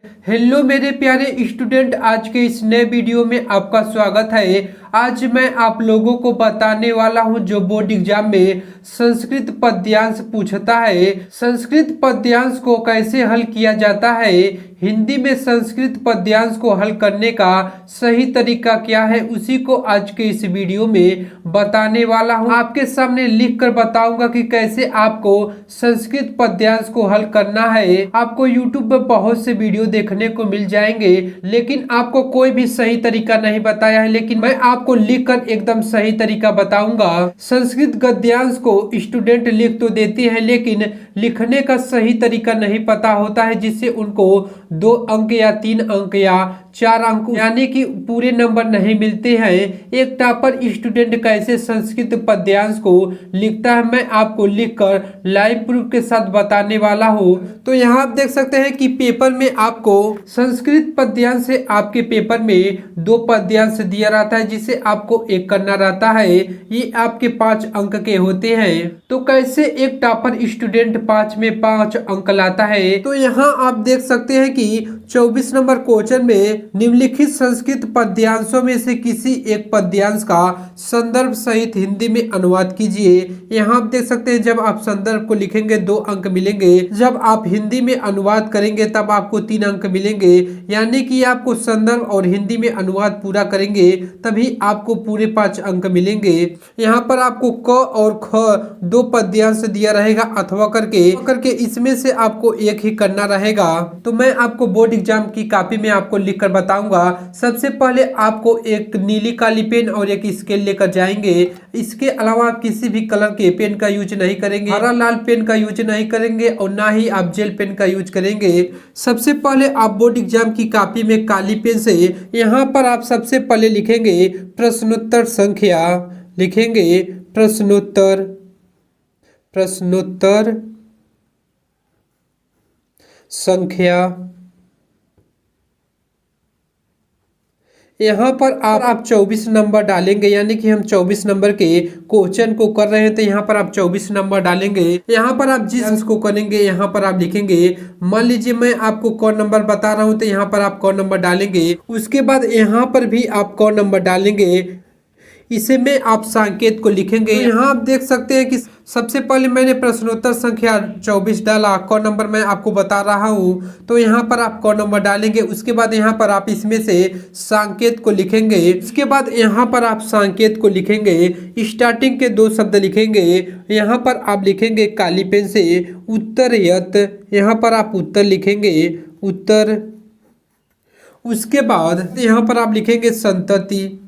Hello मेरे प्यारे student, आज के इस नए वीडियो में आपका स्वागत है। आज मैं आप लोगों को बताने वाला हूं जो बोर्ड एग्जाम में संस्कृत पद्यांश पूछता है, संस्कृत पद्यांश को कैसे हल किया जाता है, हिंदी में संस्कृत पद्यांश को हल करने का सही तरीका क्या है, उसी को आज के इस वीडियो में बताने वाला हूं। आपके सामने लिख कर बताऊंगा कि कैसे आपको संस्कृत पद्यांश को हल करना है। आपको यूट्यूब पर बहुत से वीडियो देखने को मिल जाएंगे, लेकिन आपको कोई भी सही तरीका नहीं बताया है, लेकिन मैं आपको लिखकर एकदम सही तरीका बताऊंगा। संस्कृत गद्यांश को स्टूडेंट लिख तो देते हैं, लेकिन लिखने का सही तरीका नहीं पता होता है, जिससे उनको 2 अंक या 3 अंक या 4 अंक यानी कि पूरे नंबर नहीं मिलते हैं। एक टॉपर स्टूडेंट कैसे संस्कृत पद्यांश को लिखता है, मैं आपको लिखकर लाइव प्रूफ के साथ बताने वाला हूँ। तो यहाँ आप देख सकते हैं कि पेपर में आपको संस्कृत पद्यांश से आपके पेपर में 2 पद्यांश दिया रहता है, जिसे आपको एक करना रहता है। ये आपके 5 अंक के होते हैं। तो कैसे एक टॉपर स्टूडेंट 5 में 5 अंक लाता है, तो यहाँ आप देख सकते हैं कि 24 नंबर क्वेश्चन में निम्नलिखित संस्कृत पद्यांशों में से किसी एक पद्यांश का संदर्भ सहित हिंदी में अनुवाद कीजिए। यहाँ आप देख सकते हैं, जब आप संदर्भ को लिखेंगे 2 अंक मिलेंगे, जब आप हिंदी में अनुवाद करेंगे तब आपको 3 अंक मिलेंगे। यानी कि आपको संदर्भ और हिंदी में अनुवाद पूरा करेंगे तभी आपको पूरे 5 अंक मिलेंगे। यहाँ पर आपको क और ख 2 पद्यांश दिया रहेगा अथवा करके इसमें से आपको एक ही करना रहेगा। तो मैं आपको बोर्ड एग्जाम की कॉपी में आपको लिखकर बताऊंगा। सबसे पहले आपको एक नीली काली पेन और एक स्केल लेकर जाएंगे। इसके अलावा आप किसी भी कलर के पेन का यूज नहीं करेंगे, हरा लाल पेन का यूज नहीं करेंगे और ना ही आप जेल पेन का यूज करेंगे। सबसे पहले आप बोर्ड एग्जाम की कॉपी में काली पेन से यहाँ पर आप सबसे पहले लिखेंगे प्रश्नोत्तर संख्या, लिखेंगे प्रश्नोत्तर संख्या। यहाँ पर आप 24 नंबर डालेंगे, यानी कि हम 24 नंबर के क्वेश्चन को कर रहे हैं, तो यहाँ पर आप 24 नंबर डालेंगे। यहाँ पर आप जिस अंश को करेंगे यहाँ पर आप लिखेंगे, मान लीजिए मैं आपको कौन नंबर बता रहा हूँ, तो यहाँ पर आप कौन नंबर डालेंगे। उसके बाद यहाँ पर भी आप कौन नंबर डालेंगे, इसे में आप संकेत को लिखेंगे। तो यहाँ आप देख सकते हैं कि सबसे पहले मैंने प्रश्नोत्तर संख्या 24 डाला, कौन नंबर मैं आपको बता रहा हूँ, तो यहाँ पर आप कौन नंबर डालेंगे। उसके बाद यहाँ पर आप इसमें से संकेत को लिखेंगे। उसके बाद यहाँ पर आप संकेत को लिखेंगे, स्टार्टिंग के 2 शब्द लिखेंगे। यहाँ पर आप लिखेंगे काली पेन से उत्तरयत, यहाँ पर आप उत्तर लिखेंगे, उत्तर। उसके बाद यहाँ पर आप लिखेंगे संतति,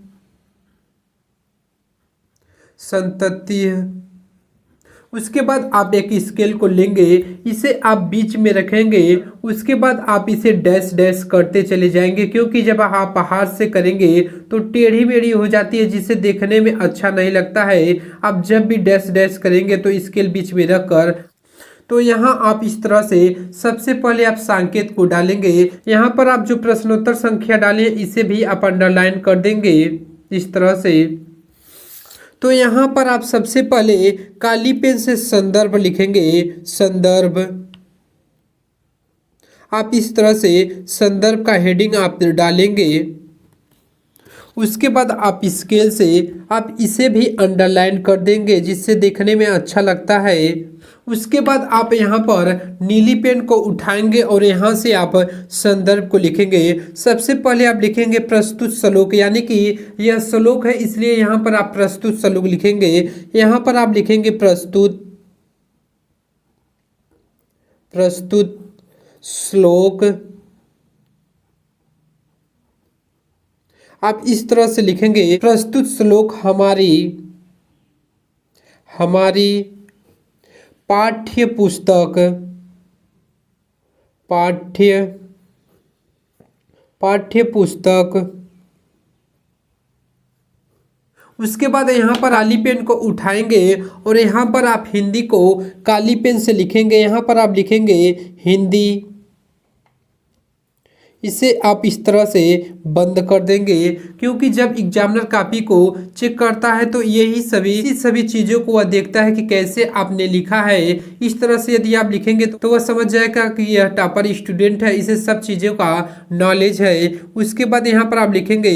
उसके बाद आप एक स्केल को लेंगे, इसे आप बीच में रखेंगे। उसके बाद आप इसे डैश डैश करते चले जाएंगे, क्योंकि जब आप हाथ से करेंगे तो टेढ़ी मेढ़ी हो जाती है, जिससे देखने में अच्छा नहीं लगता है। आप जब भी डैश डैश करेंगे तो स्केल बीच में रखकर, तो यहाँ आप इस तरह से सबसे पहले आप संकेत को डालेंगे। यहाँ पर आप जो प्रश्नोत्तर संख्या डाले इसे भी आप अंडरलाइन कर देंगे इस तरह से। तो यहाँ पर आप सबसे पहले काली पेन से संदर्भ लिखेंगे, संदर्भ। आप इस तरह से संदर्भ का हेडिंग आप डालेंगे। उसके बाद आप स्केल से आप इसे भी अंडरलाइन कर देंगे, जिससे देखने में अच्छा लगता है। उसके बाद आप यहाँ पर नीली पेन को उठाएंगे और यहाँ से आप संदर्भ को लिखेंगे। सबसे पहले आप लिखेंगे प्रस्तुत श्लोक, यानी कि यह श्लोक है इसलिए यहाँ पर आप प्रस्तुत श्लोक लिखेंगे। यहाँ पर आप लिखेंगे प्रस्तुत श्लोक। आप इस तरह से लिखेंगे, प्रस्तुत श्लोक हमारी पाठ्य पुस्तक। उसके बाद यहाँ पर काली पेन को उठाएंगे और यहाँ पर आप हिंदी को काली पेन से लिखेंगे। यहाँ पर आप लिखेंगे हिंदी, इसे आप इस तरह से बंद कर देंगे, क्योंकि जब एग्जामिनर कॉपी को चेक करता है तो यही सभी चीज़ों को वह देखता है कि कैसे आपने लिखा है। इस तरह से यदि आप लिखेंगे तो वह समझ जाएगा कि यह टॉपर स्टूडेंट है, इसे सब चीज़ों का नॉलेज है। उसके बाद यहाँ पर आप लिखेंगे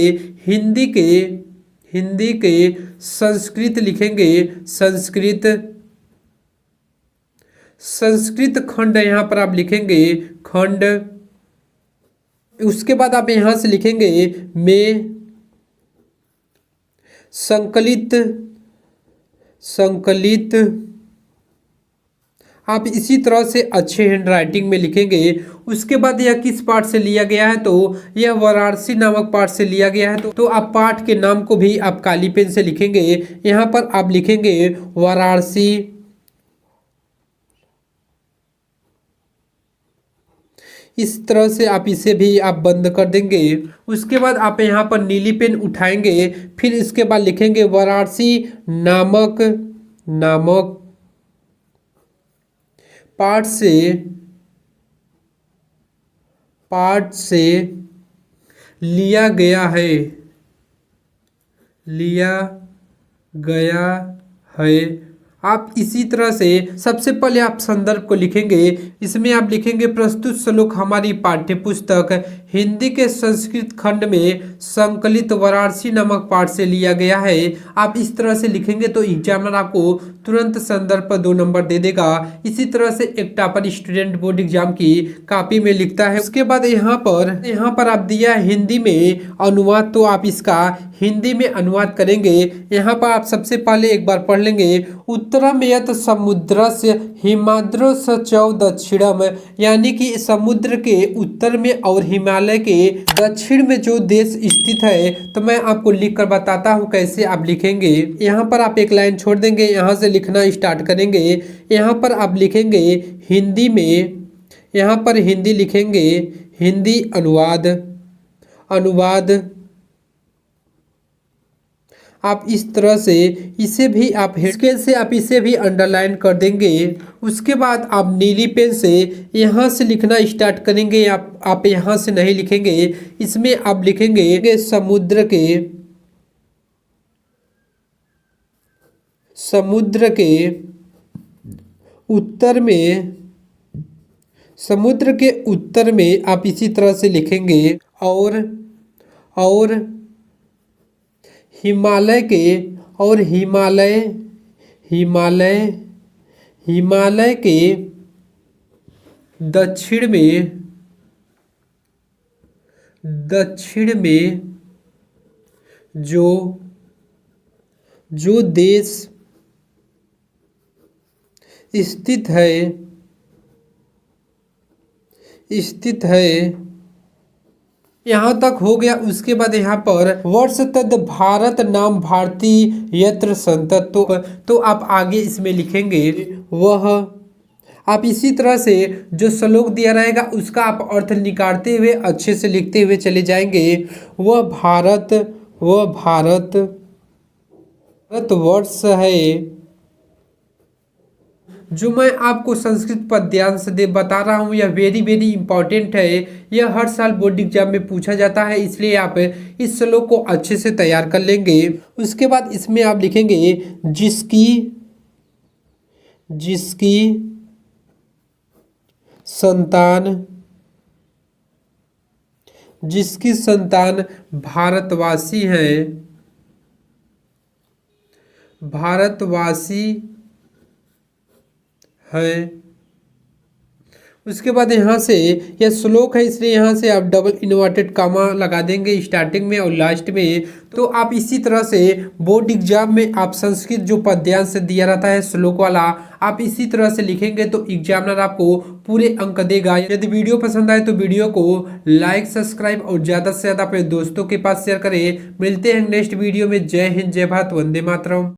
हिंदी के संस्कृत लिखेंगे, संस्कृत खंड यहाँ पर आप लिखेंगे खंड। उसके बाद आप यहाँ से लिखेंगे में संकलित आप इसी तरह से अच्छे हैंड राइटिंग में लिखेंगे। उसके बाद यह किस पाठ से लिया गया है, तो यह वाराणसी नामक पाठ से लिया गया है। तो आप पाठ के नाम को भी आप काली पेन से लिखेंगे। यहाँ पर आप लिखेंगे वाराणसी। इस तरह से आप इसे भी आप बंद कर देंगे। उसके बाद आप यहाँ पर नीली पेन उठाएंगे, फिर इसके बाद लिखेंगे वाराणसी नामक पाठ से लिया गया है। आप इसी तरह से सबसे पहले आप संदर्भ को लिखेंगे। इसमें आप लिखेंगे प्रस्तुत श्लोक हमारी पाठ्य पुस्तक हिंदी के संस्कृत खंड में संकलित वाराणसी नामक पाठ से लिया गया है। आप इस तरह से लिखेंगे तो एग्जामिनर आपको तुरंत संदर्भ पर 2 नंबर दे देगा। इसी तरह से एक टॉपर स्टूडेंट बोर्ड एग्जाम की कॉपी में लिखता है। उसके बाद यहाँ पर आप दिया है हिंदी में अनुवाद, तो आप इसका हिंदी में अनुवाद करेंगे। यहाँ पर आप सबसे पहले एक बार पढ़ लेंगे उत्तरम यत समुद्रस्य हिमाद्रस्य च दक्षिणम, यानी कि समुद्र के उत्तर में और हिमालय के दक्षिण में जो देश स्थित है। तो मैं आपको लिख कर बताता हूँ कैसे आप लिखेंगे। यहाँ पर आप एक लाइन छोड़ देंगे, यहाँ से लिखना स्टार्ट करेंगे। यहाँ पर आप लिखेंगे हिंदी में, यहाँ पर हिंदी लिखेंगे हिंदी अनुवाद। आप इस तरह से इसे भी आप स्केल से आप इसे भी अंडरलाइन कर देंगे। उसके बाद आप नीली पेन से यहाँ से लिखना स्टार्ट करेंगे। आप यहाँ से नहीं लिखेंगे, इसमें आप लिखेंगे समुद्र के उत्तर में आप इसी तरह से लिखेंगे और हिमालय के दक्षिण में जो देश स्थित है। यहाँ तक हो गया। उसके बाद यहाँ पर वर्ष तद भारत नाम भारती यत्र संतत, तो आप आगे इसमें लिखेंगे वह। आप इसी तरह से जो श्लोक दिया रहेगा उसका आप अर्थ निकालते हुए अच्छे से लिखते हुए चले जाएंगे। वह भारत वर्ष है। जो मैं आपको संस्कृत पद्यांश से बता रहा हूँ यह वेरी इंपॉर्टेंट है। यह हर साल बोर्ड एग्जाम में पूछा जाता है, इसलिए आप इस श्लोक को अच्छे से तैयार कर लेंगे। उसके बाद इसमें आप लिखेंगे जिसकी संतान भारतवासी है। उसके बाद यहाँ से यह श्लोक है, इसलिए यहाँ से आप डबल इन्वर्टेड कामा लगा देंगे स्टार्टिंग में और लास्ट में। तो आप इसी तरह से बोर्ड एग्जाम में आप संस्कृत जो पद्यांश दिया रहता है श्लोक वाला, आप इसी तरह से लिखेंगे तो एग्जामिनर आपको पूरे अंक देगा। यदि वीडियो पसंद आए तो वीडियो को लाइक, सब्सक्राइब और ज़्यादा से ज़्यादा अपने दोस्तों के पास शेयर करें। मिलते हैं नेक्स्ट वीडियो में। जय हिंद, जय भारत, वंदे मातरम।